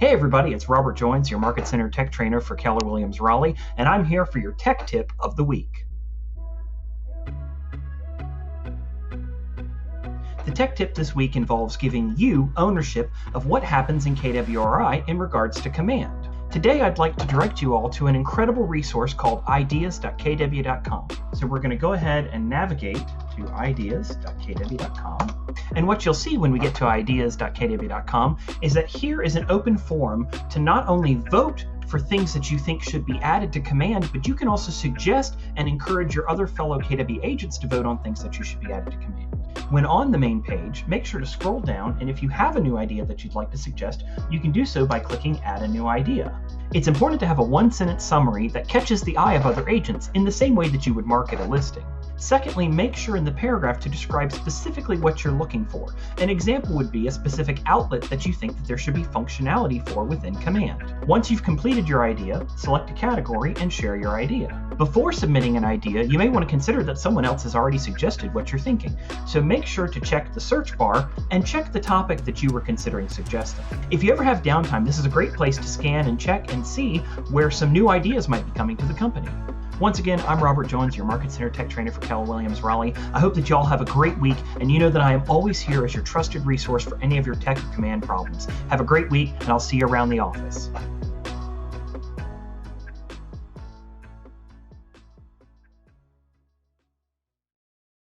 Hey everybody, it's Robert Joins, your Market Center Tech Trainer for Keller Williams Raleigh, and I'm here for your Tech Tip of the Week. The Tech Tip this week involves giving you ownership of what happens in KWRI in regards to command. Today I'd like to direct you all to an incredible resource called ideas.kw.com. So we're going to go ahead and navigate to ideas.kw.com. And what you'll see when we get to ideas.kw.com is that here is an open forum to not only vote for things that you think should be added to command, but you can also suggest and encourage your other fellow KW agents to vote on things that you should be added to command. When on the main page, make sure to scroll down, and if you have a new idea that you'd like to suggest, you can do so by clicking Add a New Idea. It's important to have a one-sentence summary that catches the eye of other agents in the same way that you would market a listing. Secondly, make sure in the paragraph to describe specifically what you're looking for. An example would be a specific outlet that you think that there should be functionality for within command. Once you've completed your idea, select a category and share your idea. Before submitting an idea, you may want to consider that someone else has already suggested what you're thinking. So make sure to check the search bar and check the topic that you were considering suggesting. If you ever have downtime, this is a great place to scan and check and see where some new ideas might be coming to the company. Once again, I'm Robert Joins, your Market Center Tech Trainer for Keller Williams Raleigh. I hope that you all have a great week, and you know that I am always here as your trusted resource for any of your tech or command problems. Have a great week, and I'll see you around the office.